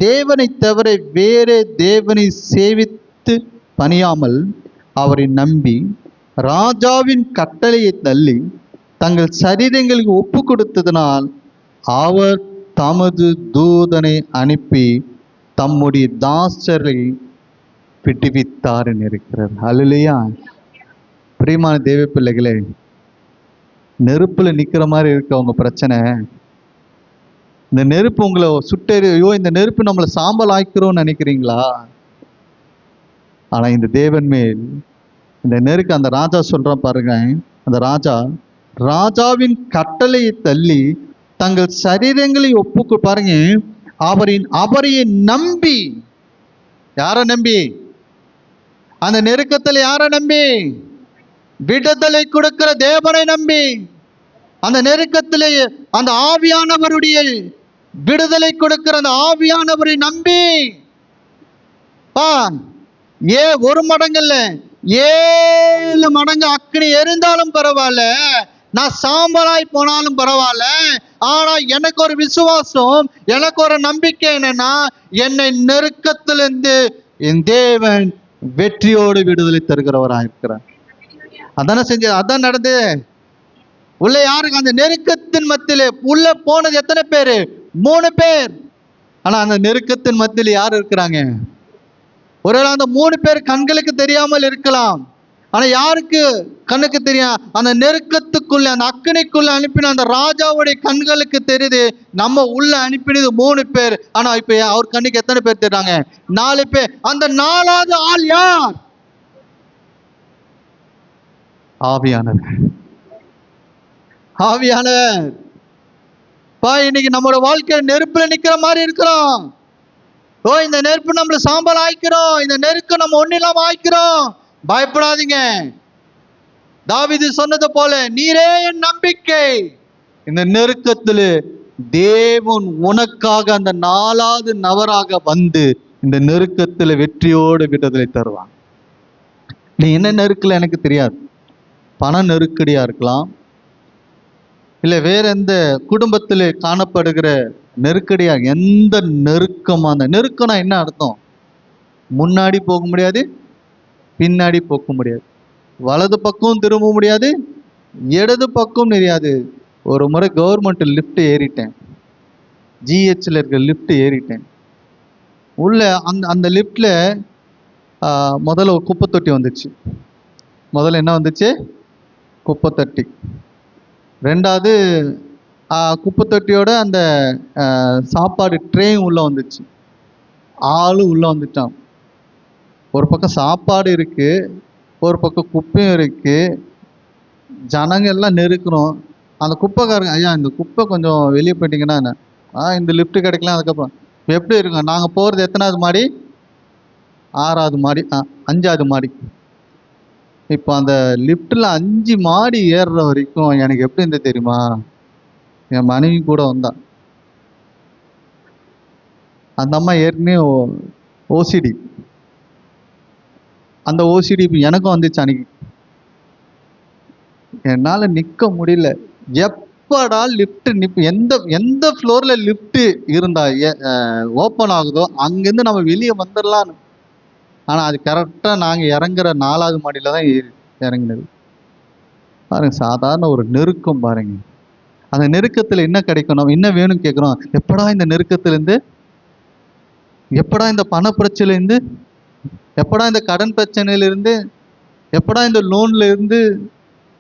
தேவனை தவிர வேறே தேவனை சேவித்து பணியாமல் அவரை நம்பி ராஜாவின் கட்டளையை தள்ளி தங்கள் சரீரங்களுக்கு ஒப்பு கொடுத்ததனால் அவர் தமது தூதனை அனுப்பி தம்முடைய தாசரை விடுவித்தார் இருக்கிறார். அல்லேலூயா. பிரியமான தேவ பிள்ளைகளே, நெருப்புல நிக்கிற மாதிரி இருக்க உங்க பிரச்சனை. இந்த நெருப்பு உங்களை சுட்டெறியோ, இந்த நெருப்பு நம்மளை சாம்பல் ஆக்கிறோம்னு நினைக்கிறீங்களா? ஆனா இந்த தேவன் மேல் இந்த நெருக்கு, அந்த ராஜா சொல்றான் பாருங்க, அந்த ராஜாவின் கட்டளையை தள்ளி தங்கள் சரீரங்களை ஒப்புக்கு பாருங்க, அவரையை நம்பி. யார நம்பி? அந்த நெருக்கத்தில் யார நம்பி? விடுதலை கொடுக்கிற தேவனை நம்பி. அந்த நெருக்கத்திலே அந்த ஆவியானவருடைய விடுதலை கொடுக்கிற அந்த ஆவியானவரை நம்பி. ஒரு மடங்கு இல்ல, 7 மடங்கு அக்கினி எரிந்தாலும் பரவாயில்ல, நான் சாம்பலாய் போனாலும் பரவாயில்ல. ஆனா எனக்கு ஒரு விசுவாசம், எனக்கு ஒரு நம்பிக்கை என்னன்னா, என்னை நெருக்கத்திலிருந்து என் தேவன் வெற்றியோடு விடுதலை தருகிறவராக இருக்கிறார். அதான் நடந்து உள்ள யாருக்கு? அந்த நெருக்கத்தின் மத்தியிலே உள்ள போனது எத்தனை பேரு? 3 பேர். ஆனா அந்த நெருக்கத்தின் மத்தியில் யார் இருக்கிறாங்க? ஒருவேளை அந்த 3 பேர் கண்களுக்கு தெரியாமல் இருக்கலாம். ஆனா யாருக்கு கண்ணுக்கு தெரியும்? அந்த நெருக்கத்துக்குள்ள, அந்த அக்கினிக்குள்ள அனுப்பின அந்த ராஜாவுடைய கண்களுக்கு தெரியுது. நம்ம உள்ள அனுப்பினது 3 பேர். ஆனா இப்ப அவர் கண்ணுக்கு எத்தனை பேர் தெரிறாங்க? 4 பேர். அந்த 4வது ஆள் யார்? ஆவியானவர். ஆவியானவர் இன்னைக்கு நம்மளோட வாழ்க்கை நெருப்புல நிக்கிற மாதிரி இருக்கிறோம். இந்த நெருப்பு நம்மள சாம்பல் ஆய்க்கிறோம், இந்த நெருப்பு நம்ம ஒண்ணு இல்லாம ஆய்க்கிறோம். பயப்படாதீங்க. தாவீது சொன்னது போல, நீரே என் நம்பிக்கை. இந்த நெருக்கத்தில் தேவன் உனக்காக அந்த 4வது நபராக வந்து இந்த நெருக்கத்தில் வெற்றியோடு விடுதலை தருவான். நீ என்ன நெருக்கல எனக்கு தெரியாது. பண நெருக்கடியா இருக்கலாம், இல்லை வேற எந்த குடும்பத்தில் காணப்படுகிற நெருக்கடியா, எந்த நெருக்கமான நெருக்கம்னா என்ன அர்த்தம்? முன்னாடி போக முடியாது, பின்னாடி போக முடியாது, வலது பக்கம் திரும்ப முடியாது, இடது பக்கம் தெரியாது. ஒரு முறை கவர்மெண்ட் லிஃப்ட் ஏறிட்டேன், ஜிஹெச்ல இருக்க லிஃப்ட் ஏறிட்டேன். உள்ள அந்த லிஃப்ட்ல முதல்ல ஒரு குப்பை தொட்டி வந்துச்சு. முதல்ல என்ன வந்துச்சு? குப்பை தொட்டி. ரெண்டாவது குப்பை தொட்டியோட அந்த சாப்பாடு ட்ரேயும் உள்ள வந்துச்சு. ஆளும் உள்ள வந்துட்டான். ஒரு பக்கம் சாப்பாடு இருக்கு, ஒரு பக்கம் குப்பையும் இருக்கு. ஜனங்க எல்லாம் நெருக்கணும். அந்த குப்பைக்காரங்க, ஐயா இந்த குப்பை கொஞ்சம் வெளியே போயிட்டீங்கன்னா என்ன? இந்த லிஃப்ட் கிடைக்கலாம். அதுக்கப்புறம் எப்படி இருக்குங்க? நாங்கள் போகிறது எத்தனாவது மாடி? 6வது மாடி, 5வது மாடி. இப்போ அந்த லிஃப்டில் 5 மாடி ஏறுற வரைக்கும் எனக்கு எப்படி இருந்தது தெரியுமா? என் மனைவி கூட வந்தா. அந்த அம்மா ஏற்கனவே ஓசிடி. அந்த ஓசிடி எனக்கும் வந்துச்சு அன்னைக்கு. என்னால் நிற்க முடியல. எப்படா லிஃப்ட் எந்த ஃப்ளோரில் லிஃப்ட் இருந்தா ஓப்பன் ஆகுதோ அங்கேருந்து நம்ம வெளியே வந்துடலான்னு. ஆனால் அது கரெக்டாக நாங்கள் இறங்குற 4வது மாடியில் தான் இறங்கினது. பாருங்க, சாதாரண ஒரு நெருக்கம் பாருங்க. அந்த நெருக்கத்தில் என்ன கிடைக்கும்? நம்ம என்ன வேணும் கேட்குறோம். எப்படா இந்த நெருக்கத்திலேருந்து, எப்படா இந்த பண பிரச்சனையிலேருந்து, எப்படா இந்த கடன் பிரச்சனையிலிருந்து, எப்படா இந்த லோன்ல இருந்து,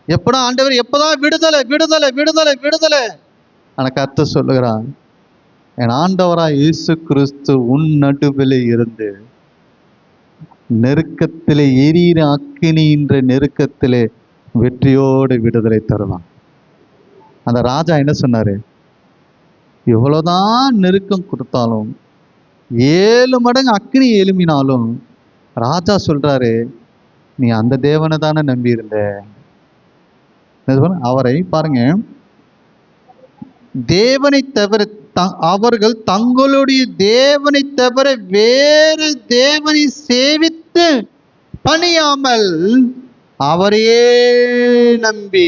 எப்படா ஆண்டவர், எப்பதான் விடுதலை விடுதலை விடுதலை விடுதலை. ஆனா கர்த்தர் சொல்லுகிறான், என் ஆண்டவராய் இயேசு கிறிஸ்து உன் நடுவில் இருந்து நெருக்கத்திலே எரியிற அக்கினின்ற நெருக்கத்திலே வெற்றியோடு விடுதலை தருவான். அந்த ராஜா என்ன சொன்னாரு? எவ்வளவுதான் நெருக்கம் கொடுத்தாலும், 7 மடங்கு அக்கினி எழும்பினாலும் ராஜா சொல்றாரு, நீ அந்த தேவனை தானே நம்பி இருந்த. அவரை பாருங்க, தேவனை தவிர அவர்கள் தங்களுடைய தேவனை தவிர வேறு தேவனை சேவித்து பணியாமல் அவரையே நம்பி.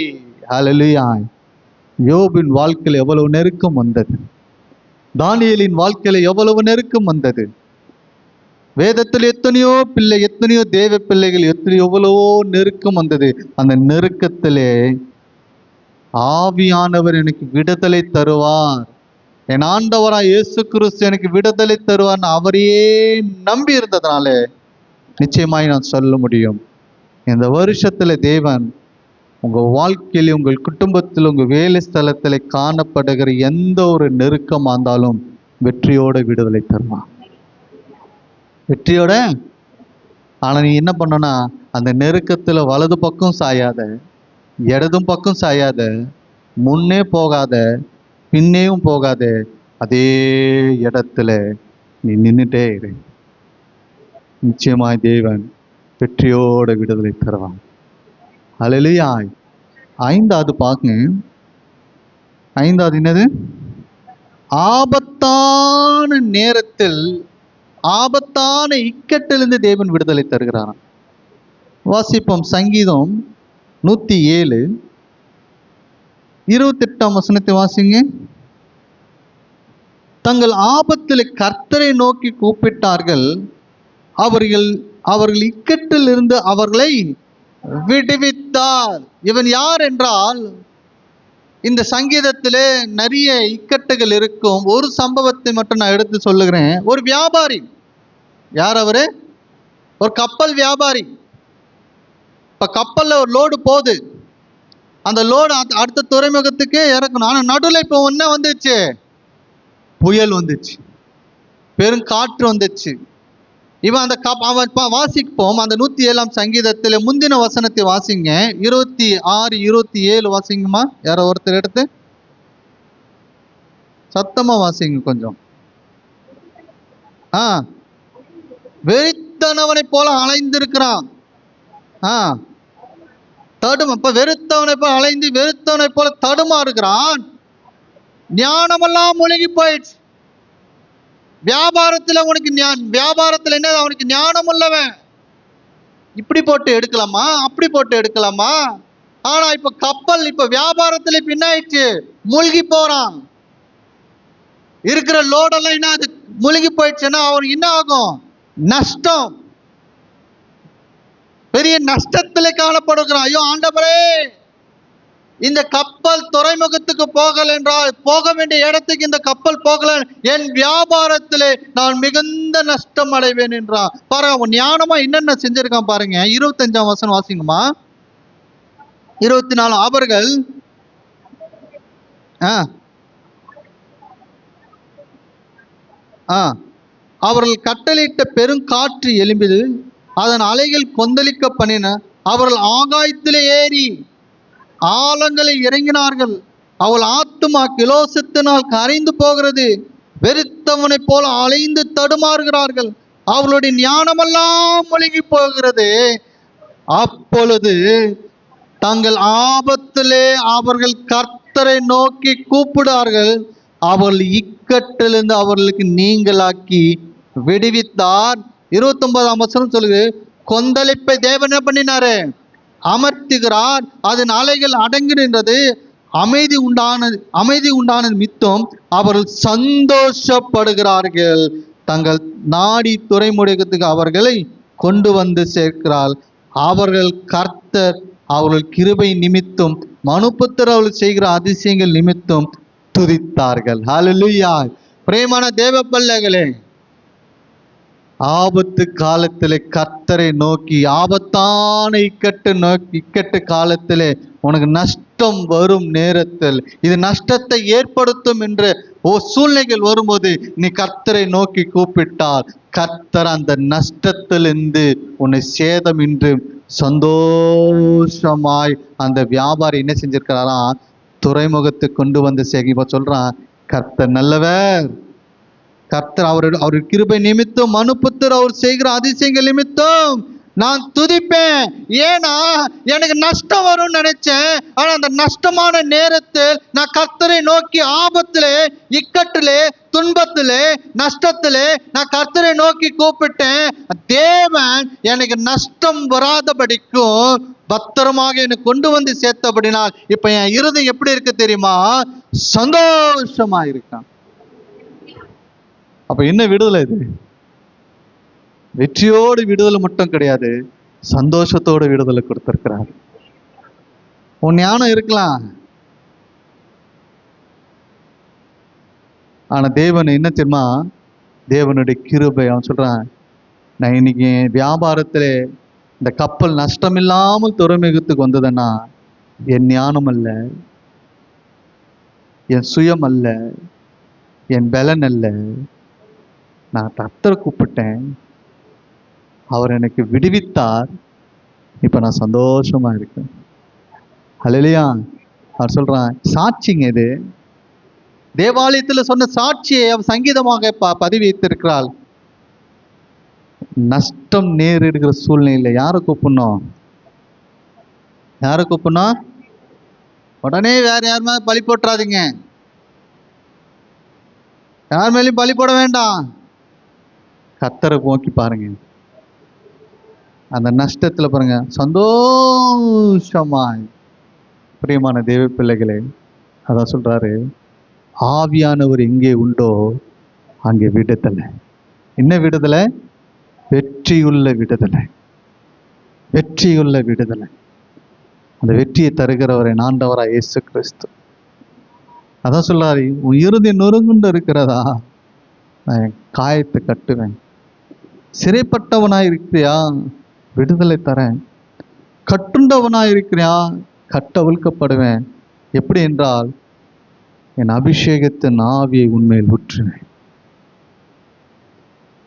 ஹல்லேலூயா. யோபின் வாழ்க்கையில் எவ்வளவு நெருக்கம் வந்தது, தானியேலின் வாழ்க்கையில எவ்வளவு நெருக்கம் வந்தது. வேதத்தில் எத்தனையோ தேவ பிள்ளைகள் எவ்வளவோ நெருக்கம் வந்தது. அந்த நெருக்கத்திலே ஆவியானவர் எனக்கு விடுதலை தருவார், என் ஆண்டவராய் இயேசு கிறிஸ்து எனக்கு விடுதலை தருவார், அவரையே நம்பி இருந்ததுனால நிச்சயமாய் நான் சொல்ல முடியும், இந்த வருஷத்துல தேவன் உங்க வாழ்க்கையில, உங்கள் குடும்பத்தில், உங்க வேலை ஸ்தலத்தில் காணப்படுகிற எந்த ஒரு நெருக்கமா இருந்தாலும் வெற்றியோட விடுதலை தருவான், வெற்றியோட. ஆனா நீ என்ன பண்ணனா, அந்த நெருக்கத்துல வலது பக்கம் சாயாத, இடதும் பக்கம் சாயாத, முன்னே போகாத, பின்னேயும் போகாத, அதே இடத்துல நீ நின்றுட்டே இரு. நிச்சயமாய் தேவன் வெற்றியோட விடுதலை தருவான். ஹல்லேலூயா. 5வது பாருங்க. 5வது என்னது? ஆபத்தான நேரத்தில், ஆபத்தான இக்கட்டிலிருந்து தேவன் விடுதலை தருகிறாராம். வாசிப்போம், சங்கீதம் 107 28ஆம் வசனத்தை வாசிங்க. தங்கள் ஆபத்தில் கர்த்தரை நோக்கி கூப்பிட்டார்கள், அவர்கள் இக்கட்டில் இருந்து அவர்களை விடுவித்தார். இவன் யார் என்றால், இந்த சங்கீதத்திலே நிறைய இக்கட்டுகள் இருக்கும். ஒரு சம்பவத்தை மட்டும் நான் எடுத்து சொல்லுகிறேன். ஒரு வியாபாரி. யார் அவரு? ஒரு கப்பல் வியாபாரி. இப்ப கப்பல்ல ஒரு லோடு போகுது. அந்த லோடு அடுத்த துறைமுகத்துக்கு இறக்கணும். ஆனா நடுவில் இப்போ என்ன வந்துச்சு? புயல் வந்துச்சு, பெரும் காற்று வந்துச்சு. இவன் அந்த அவன் வாசிப்போம். அந்த 107ஆம் சங்கீதத்தில் முந்தின வசனத்தை வாசிங்க. 26, 27 வாசிங்கம்மா. யாரோ ஒருத்தர் எடுத்து சத்தமா வாசிங்க கொஞ்சம். வெறித்தனவனை போல அலைந்திருக்கிறான். வெறுத்தவனை போல அலைந்து வெறுத்தவனை போல தடுமாறுகிறான். ஞானமெல்லாம் முழுகி போயிடுச்சு. வியாபாரத்துல என்ன, அவனுக்கு ஞானம் உள்ளவன் இப்படி போட்டு எடுக்கலாமா, அப்படி போட்டு எடுக்கலாமா. ஆனா இப்ப கப்பல் இப்ப வியாபாரத்துல பின்னாயிடுச்சு, மூழ்கி போறான். இருக்கிற லோடெல்லாம் என்ன அது மூழ்கி போயிடுச்சுன்னா அவனுக்கு என்ன ஆகும்? நஷ்டம், பெரிய நஷ்டத்துல காணப்படுகிறான். ஐயோ ஆண்டவரே, இந்த கப்பல் துறைமுகத்துக்கு போகல என்றால், போக வேண்டிய இடத்துக்கு இந்த கப்பல் போகல, என் வியாபாரத்திலே நான் மிகுந்த நஷ்டம் அடைவேன் என்றான். பாருங்க, அவன் ஞானமா என்னென்ன செஞ்சிருக்கான் பாருங்க. 25ஆம் வசனம் வாசிங்கம்மா. 24. அவர்கள் அவர்கள் கட்டளையிட்ட பெருங்காற்று எழும்பிது, அதன் அலைகள் கொந்தளிக்க பண்ணின. அவர்கள் ஆகாயத்திலே ஏறி ஆழங்களை இறங்கினார்கள். அவள் ஆத்துமா கிலோசத்தினால் கரைந்து போகிறது. வெறுத்தவனை போல அலைந்து தடுமாறுகிறார்கள். அவளுடைய ஞானமெல்லாம் முழுகி போகிறது. அப்பொழுது தங்கள் ஆபத்திலே அவர்கள் கர்த்தரை நோக்கி கூப்பிடார்கள். அவள் இக்கட்டிலிருந்து அவர்களுக்கு நீங்களாக்கி விடுவித்தார். 29ஆம் வசனம் சொல்லுது, கொந்தளிப்பை தேவன் என்ன பண்ணினாரு? அமர்த்துகிறார். அதன் அலைகள் அடங்கி நின்றது. அமைதி உண்டானது மித்தம் அவர்கள் சந்தோஷப்படுகிறார்கள். தங்கள் நாடி துறைமுகத்துக்கு அவர்களை கொண்டு வந்து சேர்க்கிறார். அவர்கள் கர்த்தர் அவர்கள் கிருபை நிமித்தம் மனுபுத்திரர் அவர்கள் செய்கிற அதிசயங்கள் நிமித்தம் துதித்தார்கள். ஹல்லேலூயா. பிரேமான தேவ பிள்ளைகளே, ஆபத்து காலத்திலே கர்த்தரை நோக்கி, ஆபத்தான இக்கட்டு காலத்திலே உனக்கு நஷ்டம் வரும் நேரத்தில், இது நஷ்டத்தை ஏற்படுத்தும் என்று சூழ்நிலைகள் வரும்போது நீ கர்த்தரை நோக்கி கூப்பிட்டால், கர்த்தர் அந்த நஷ்டத்திலிருந்து உன்னை சேதமின்றி சந்தோஷமாய் அந்த வியாபாரி என்ன செஞ்சிருக்கிறாரா, துறைமுகத்தை கொண்டு வந்து இப்ப சொல்றான், கர்த்தர் நல்லவர். கர்த்தர் அவருடைய கிருபை நிமித்தம் மனுபுத்திரர் அவர் செய்கிற அதிசயங்கள் நிமித்தம் நான் துதிப்பேன். ஏன்னா எனக்கு நஷ்டம் வரும்னு நினைச்சேன். ஆனா அந்த நஷ்டமான நேரத்தில் நான் கர்த்தரை நோக்கி, ஆபத்திலே, இக்கட்டிலே, துன்பத்திலே, நஷ்டத்திலே நான் கர்த்தரை நோக்கி கூப்பிட்டேன். தேவன் எனக்கு நஷ்டம் வராதபடிக்கும் பத்திரமாக என்னை கொண்டு வந்து சேர்த்தபடினால் இப்ப என் இருதயம் எப்படி இருக்கு தெரியுமா? சந்தோஷமா இருக்கான். அப்ப என்ன விடுதலை இது? வெற்றியோடு விடுதலை மட்டும் கிடையாது, சந்தோஷத்தோடு விடுதலை கொடுத்திருக்கிறார். உன் ஞானம் இருக்கலாம், ஆனா தேவன் என்ன தெரியுமா? தேவனுடைய கிருபை. அவன் சொல்றான், நான் இன்னைக்கு வியாபாரத்திலே இந்த கப்பல் நஷ்டம் இல்லாமல் துறைமுகத்துக்கு வந்ததுன்னா என் ஞானம் அல்ல, என் சுயம் அல்ல, என் பலன் அல்ல, நான் கர்த்தரை கூப்பிட்டேன், அவர் எனக்கு விடுவித்தார், இப்ப நான் சந்தோஷமா இருக்கேன். ஹல்லேலூயா. அவர் சொல்றான், சாட்சிங்க இது. தேவாலயத்துல சொன்ன சாட்சியை அவர் சங்கீதமாக பதிவித்திருக்கிறாள். நஷ்டம் நேரிடுகிற சூழ்நிலையில யாரை கூப்பிடணும்? யாரை கூப்பிடணும்? உடனே வேற யார் மேல பலி போட்டுறாதீங்க. யார் மேலேயும் பலி போட வேண்டாம். கர்த்தரை நோக்கி பாருங்க. அந்த நஷ்டத்துல பாருங்க சந்தோஷமாய். பிரியமான தேவ பிள்ளைகளே, அதான் சொல்றாரு, ஆவியானவர் எங்கே உண்டோ அங்கே விடுதலை. என்ன விடுதலை? வெற்றியுள்ள விடுதலை. வெற்றியுள்ள விடுதலை. அந்த வெற்றியை தருகிறவரை ஆண்டவராய் இயேசு கிறிஸ்து. அதான் சொல்றாரு, உன் இறுதி நொறுங்குண்டு இருக்கிறதா, நான் என் காயத்தை கட்டுவேன். சிறைப்பட்டவனாய் இருக்கிறியா, விடுதலை தரேன். கட்டுண்டவனாய் இருக்கிறியா, கட்டவிழ்க்கப்படுவேன். எப்படி என்றால் என் அபிஷேகத்தின் ஆவியை உண்மையில் ஊற்றுவேன்.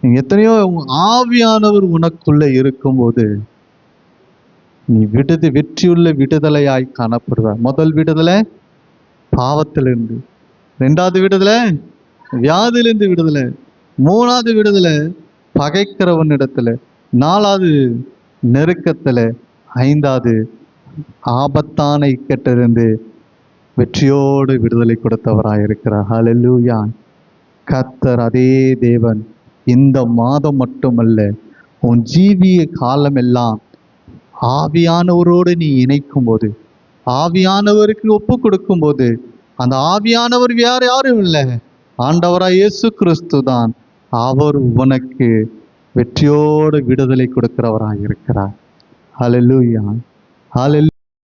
எத்தனையோ ஆவியானவர் உனக்குள்ள இருக்கும்போது நீ வெற்றியுள்ள விடுதலையாய் காணப்படுவ. முதல் விடுதலை பாவத்திலிருந்து, ரெண்டாவது விடுதலை வியாதியிலிருந்து விடுதலை, மூணாவது விடுதலை பகைக்கிறவனிடத்துல, நாலாவது நெருக்கத்துல, ஐந்தாவது ஆபத்தான இக்கட்டிலிருந்து வெற்றியோடு விடுதலை கொடுத்தவராய் இருக்கிறார். ஹல்லேலூயா. கர்த்தர் அதே தேவன் இந்த மாதம் மட்டுமல்ல, உன் ஜீவிய காலம் எல்லாம் ஆவியானவரோடு நீ இணைக்கும் போது, ஆவியானவருக்கு ஒப்பு கொடுக்கும் போது, அந்த ஆவியானவர் வேற யாரும் இல்லை, ஆண்டவராய் இயேசு கிறிஸ்து தான். அவர் உனக்கு வெற்றியோடு விடுதலை கொடுக்கிறவராய் இருக்கிறார். ஹல்லேலூயா. ஹல்லேலூயா.